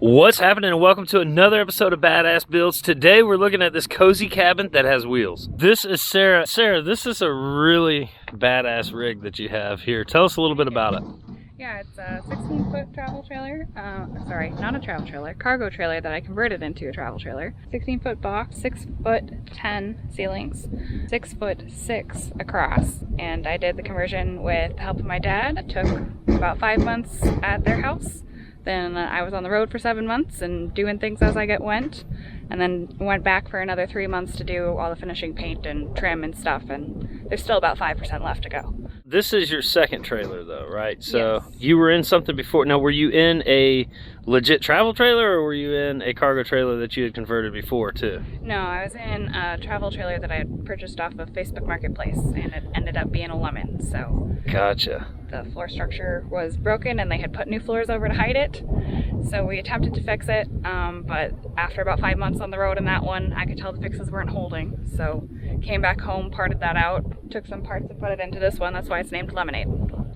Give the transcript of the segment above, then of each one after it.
What's happening, and welcome to another episode of Badass Builds. Today we're looking at this cozy cabin that has wheels. This is Sarah. Sarah, this is a really badass rig that you have here. Tell us a little bit about it. Yeah, it's a 16-foot travel trailer. Sorry, not a travel trailer, cargo trailer that I converted into a travel trailer. 16-foot box, 6'10" ceilings, 6'6" across. And I did the conversion with the help of my dad. It took about 5 months at their house. Then I was on the road for 7 months and doing things as I went. And then went back for another 3 months to do all the finishing paint and trim and stuff. And there's still about 5% left to go. This is your second trailer though, right? So yes. You were in something before. Now, were you in a legit travel trailer or were you in a cargo trailer that you had converted before too? No, I was in a travel trailer that I had purchased off of Facebook Marketplace, and it ended up being a lemon, so. Gotcha. The floor structure was broken and they had put new floors over to hide it. So we attempted to fix it, but after about 5 months on the road in that one, I could tell the fixes weren't holding. So came back home, parted that out, took some parts and put it into this one. That's why it's named Lemonade.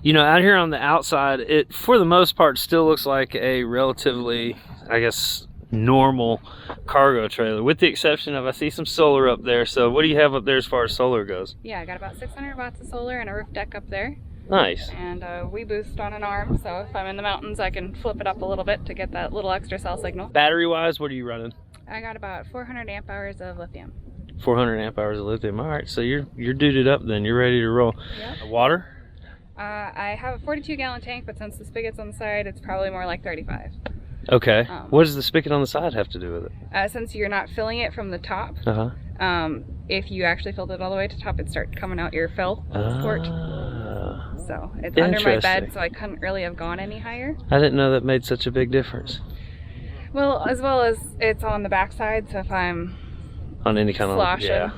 You know, out here on the outside, it, for the most part, still looks like a relatively, I guess, normal cargo trailer, with the exception of I see some solar up there. So what do you have up there as far as solar goes? Yeah, I got about 600 watts of solar and a roof deck up there. Nice. And we boost on an arm, so if I'm in the mountains, I can flip it up a little bit to get that little extra cell signal. Battery-wise, what are you running? I got about 400 amp hours of lithium. 400 amp hours of lithium. All right, so you're duded up then. You're ready to roll. Yep. Water? I have a 42-gallon tank, but since the spigot's on the side, it's probably more like 35. Okay. What does the spigot on the side have to do with it? Since you're not filling it from the top, if you actually filled it all the way to the top, it'd start coming out your fill port. So it's under my bed, so I couldn't really have gone any higher. I didn't know that made such a big difference. Well as it's on the back side, so if I'm on any kind sloshing. Yeah.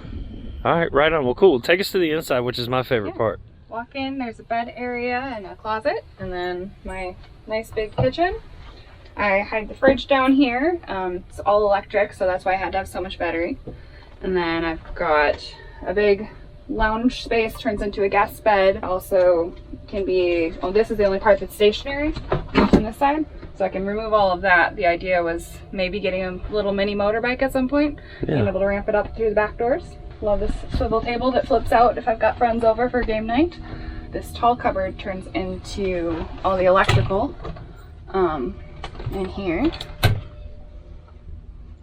All right, right on. Well, cool. Take us to the inside, which is my favorite part. Walk in, there's a bed area and a closet, and then my nice big kitchen. I hide the fridge down here. It's all electric, so that's why I had to have so much battery. And then I've got a big lounge space, turns into a guest bed. Also can be, well, this is the only part that's stationary on this side, so I can remove all of that. The idea was maybe getting a little mini motorbike at some point, being able to ramp it up through the back doors. Love this swivel table that flips out if I've got friends over for game night. This tall cupboard turns into all the electrical in here.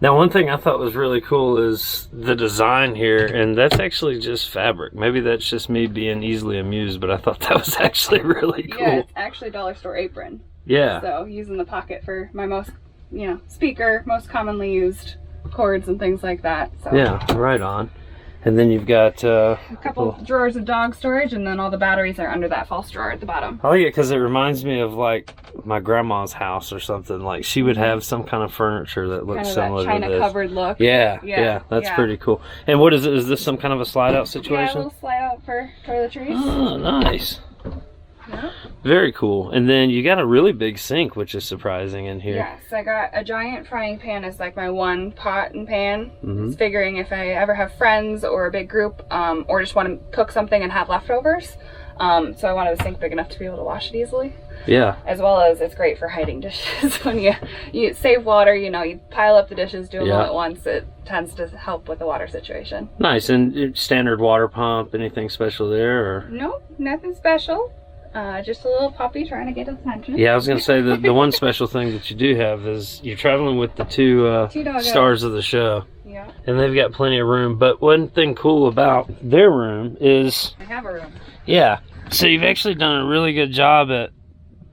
Now, one thing I thought was really cool is the design here, and that's actually just fabric. Maybe that's just me being easily amused, but I thought that was actually really cool. Yeah, it's actually dollar store apron. Yeah. So using the pocket for my most, speaker, most commonly used cords and things like that. So. Yeah, right on. And then you've got a couple drawers of dog storage, and then all the batteries are under that false drawer at the bottom. I like it because it reminds me of like my grandma's house or something. Like she would have some kind of furniture that looks similar to this. China covered look. Yeah, that's pretty cool. And what is it? Is this some kind of a slide out situation? Yeah, a little slide out for toiletries. Oh, nice. Yeah. Very cool. And then you got a really big sink, which is surprising in here. Yes, I got a giant frying pan as like my one pot and pan. Just figuring if I ever have friends or a big group, or just want to cook something and have leftovers. So I wanted a sink big enough to be able to wash it easily. Yeah. As well as it's great for hiding dishes. When you save water, you pile up the dishes, do them all at once. It tends to help with the water situation. Nice. And standard water pump, anything special there? Or? Nope, nothing special. Just a little puppy trying to get attention. Yeah, I was going to say the one special thing that you do have is you're traveling with the two stars of the show. Yeah. And they've got plenty of room. But one thing cool about their room is... I have a room. Yeah. So you've actually done a really good job at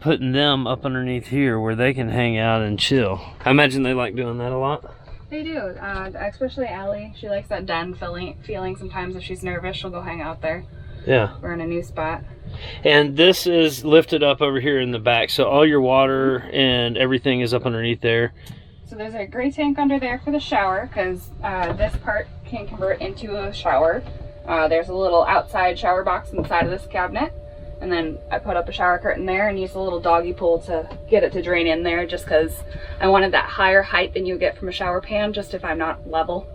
putting them up underneath here where they can hang out and chill. I imagine they like doing that a lot. They do. Especially Allie. She likes that den feeling sometimes. If she's nervous, she'll go hang out there. Yeah. We're in a new spot. And this is lifted up over here in the back, so all your water and everything is up underneath there. So there's a gray tank under there for the shower, because this part can convert into a shower. There's a little outside shower box inside of this cabinet, and then I put up a shower curtain there and used a little doggy pool to get it to drain in there, just because I wanted that higher height than you get from a shower pan, just if I'm not level.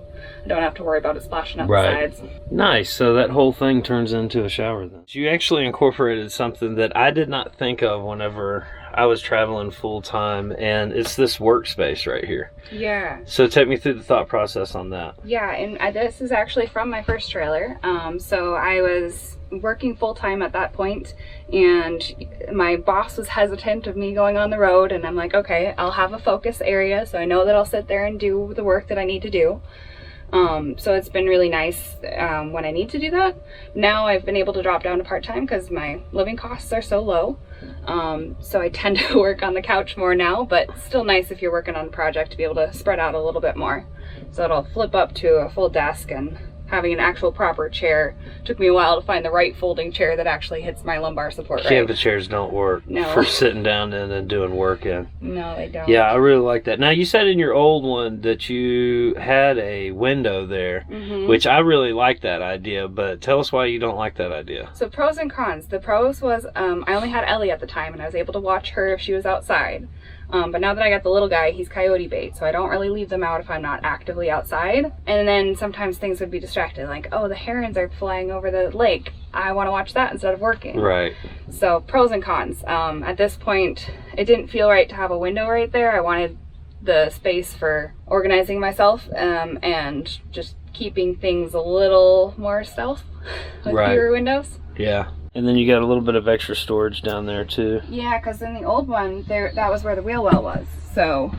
I don't have to worry about it splashing up the sides. Nice. So that whole thing turns into a shower then. You actually incorporated something that I did not think of whenever I was traveling full time, and it's this workspace right here. Yeah. So take me through the thought process on that. Yeah, and this is actually from my first trailer. So I was working full time at that point, and my boss was hesitant of me going on the road, and I'm like, okay, I'll have a focus area so I know that I'll sit there and do the work that I need to do. So it's been really nice when I need to do that. Now I've been able to drop down to part-time because my living costs are so low. So I tend to work on the couch more now, but still nice if you're working on a project to be able to spread out a little bit more. So it'll flip up to a full desk, and having an actual proper chair took me a while to find the right folding chair that actually hits my lumbar support right. Canvas chairs don't work for sitting down in and doing work in. No, they don't. Yeah, I really like that. Now, you said in your old one that you had a window there, which I really like that idea, but tell us why you don't like that idea. So pros and cons. The pros was I only had Ellie at the time, and I was able to watch her if she was outside. But now that I got the little guy, he's coyote bait, so I don't really leave them out if I'm not actively outside. And then sometimes things would be distracted, like, oh, the herons are flying over the lake. I want to watch that instead of working. Right. So pros and cons. At this point, it didn't feel right to have a window right there. I wanted the space for organizing myself and just keeping things a little more stealth with fewer windows. Yeah. And then you got a little bit of extra storage down there too. Yeah, because in the old one, that was where the wheel well was. So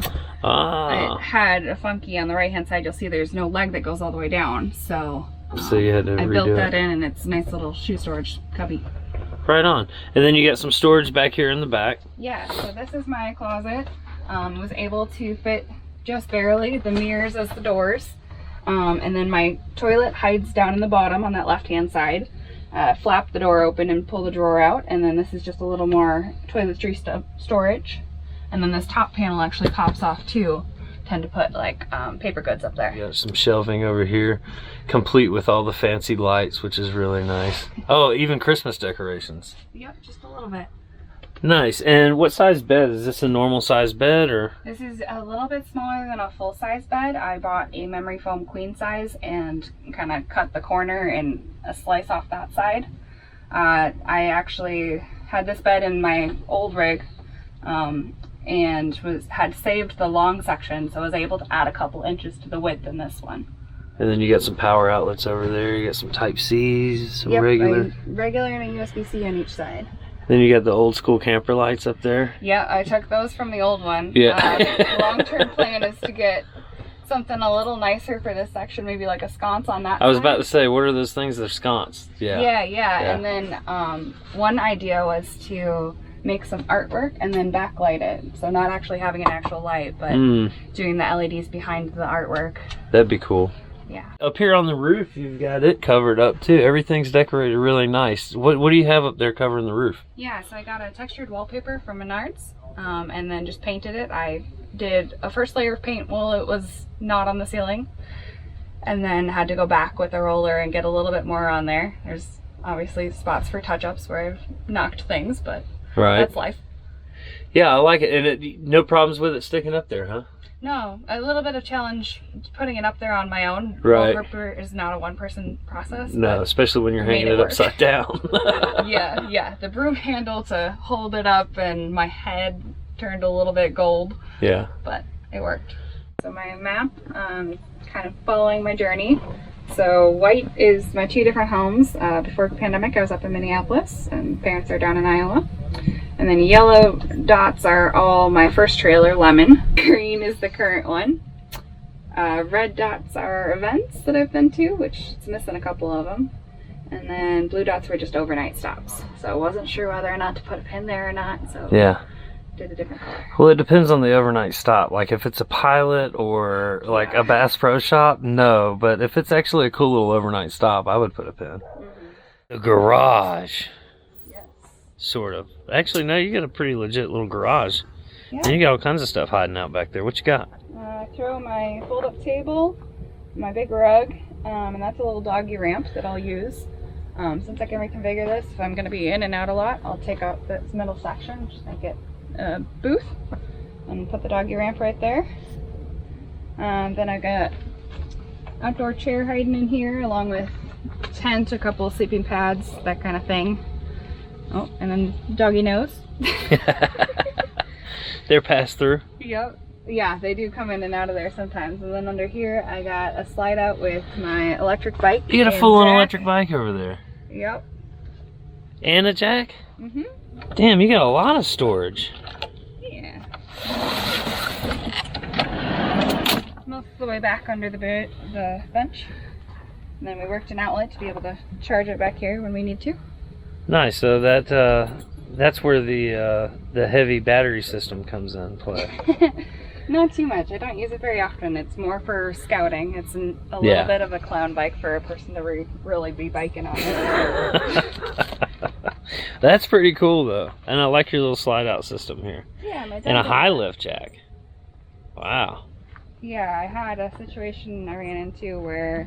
it had a funky on the right hand side. You'll see there's no leg that goes all the way down. So you had to I built that in, and it's a nice little shoe storage cubby. Right on. And then you got some storage back here in the back. Yeah, so this is my closet. Was able to fit just barely the mirrors as the doors. And then my toilet hides down in the bottom on that left hand side. Flap the door open and pull the drawer out, and then this is just a little more toiletry storage. And then this top panel actually pops off too. Tend to put like paper goods up there. You got some shelving over here, complete with all the fancy lights, which is really nice. Oh, even Christmas decorations. Yep, just a little bit. Nice. And what size bed? Is this a normal size bed, or? This is a little bit smaller than a full-size bed. I bought a memory foam queen size and kind of cut the corner and a slice off that side. I actually had this bed in my old rig and had saved the long section, so I was able to add a couple inches to the width in this one. And then you got some power outlets over there. You got some Type-C's, some regular. Regular and a USB-C on each side. Then you got the old school camper lights up there. Yeah, I took those from the old one. Yeah. Long-term plan is to get something a little nicer for this section, maybe like a sconce on that I was side. about to say, what are those things? They're sconce. Yeah. Yeah. And then one idea was to make some artwork and then backlight it. So not actually having an actual light, but doing the LEDs behind the artwork. That'd be cool. Yeah. Up here on the roof, you've got it covered up too. Everything's decorated really nice. What do you have up there covering the roof? Yeah, so I got a textured wallpaper from Menards and then just painted it. I did a first layer of paint while it was not on the ceiling, and then had to go back with a roller and get a little bit more on there. There's obviously spots for touch-ups where I've knocked things, but that's life. Yeah, I like it. And no problems with it sticking up there, huh? No, a little bit of challenge putting it up there on my own. Right. Wallpaper is not a one-person process. No, especially when you're hanging it upside down. Yeah. The broom handle to hold it up, and my head turned a little bit gold. Yeah. But it worked. So my map, kind of following my journey. So white is my two different homes. Before the pandemic, I was up in Minneapolis, and parents are down in Iowa. And then yellow dots are all my first trailer, Lemon. Green is the current one. Red dots are events that I've been to, which it's missing a couple of them. And then blue dots were just overnight stops. So I wasn't sure whether or not to put a pin there or not, so did a different color. Well, it depends on the overnight stop. Like if it's a pilot or like a Bass Pro Shop, no. But if it's actually a cool little overnight stop, I would put a pin. The garage. Sort of. Actually, no, you got a pretty legit little garage. Yeah. And you got all kinds of stuff hiding out back there. What you got? I throw my fold-up table, my big rug, and that's a little doggy ramp that I'll use. Since I can reconfigure this, if I'm going to be in and out a lot, I'll take out this middle section, just make it a booth, and put the doggy ramp right there. Then I've got outdoor chair hiding in here, along with tent, a couple of sleeping pads, that kind of thing. Oh, and then doggy nose. They're passed through. Yep. Yeah, they do come in and out of there sometimes. And then under here, I got a slide out with my electric bike. You got a full-on electric bike over there. Yep. And a jack? Mm-hmm. Damn, you got a lot of storage. Yeah. Most of the way back under the bench. And then we worked an outlet to be able to charge it back here when we need to. Nice. So that's where the heavy battery system comes in play. Not too much. I don't use it very often. It's more for scouting. It's a little bit of a clown bike for a person to really be biking on it. That's pretty cool though. And I like your little slide out system here. Yeah, my dad. And a high lift jack. Wow. Yeah, I had a situation I ran into where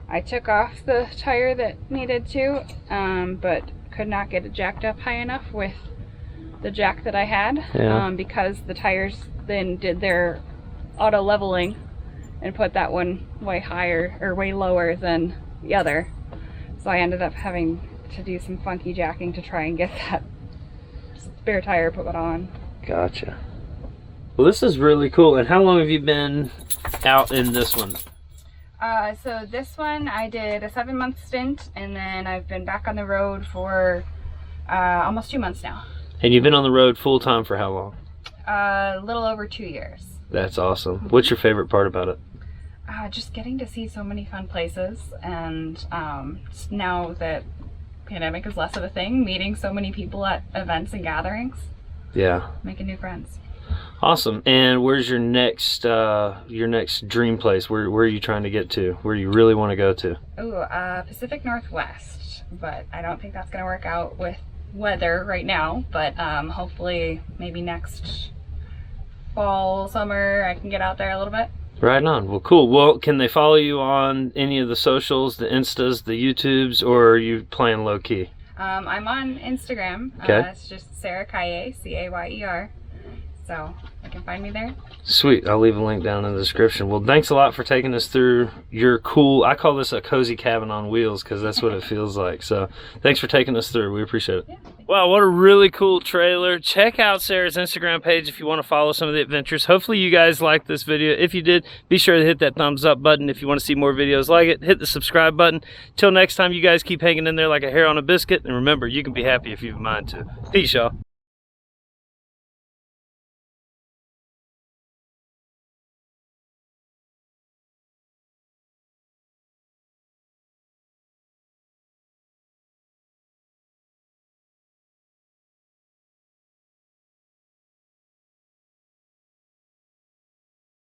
I took off the tire that needed to, but could not get it jacked up high enough with the jack that I had, because the tires then did their auto leveling and put that one way higher or way lower than the other. So I ended up having to do some funky jacking to try and get that spare tire put on. Gotcha. Well, this is really cool. And how long have you been out in this one? So this one I did a 7-month stint, and then I've been back on the road for almost 2 months now. And you've been on the road full time for how long? A little over 2 years. That's awesome. What's your favorite part about it? Just getting to see so many fun places, and now that pandemic is less of a thing, meeting so many people at events and gatherings. Yeah. Making new friends. Awesome. And where's your next dream place? Where are you trying to get to? Where do you really want to go to? Ooh, Pacific Northwest, but I don't think that's going to work out with weather right now, but hopefully maybe next fall, summer, I can get out there a little bit. Right on. Well, cool. Well, can they follow you on any of the socials, the Instas, the YouTubes, or are you playing low key? I'm on Instagram. Okay. It's just Sara Cayer, C-A-Y-E-R. So you can find me there. Sweet. I'll leave a link down in the description. Well, thanks a lot for taking us through your cool, I call this a cozy cabin on wheels because that's what it feels like. So thanks for taking us through. We appreciate it. Yeah. Wow, what a really cool trailer. Check out Sara's Instagram page if you want to follow some of the adventures. Hopefully you guys liked this video. If you did, be sure to hit that thumbs up button. If you want to see more videos like it, hit the subscribe button. Till next time, you guys keep hanging in there like a hair on a biscuit. And remember, you can be happy if you have a mind to. Peace, y'all.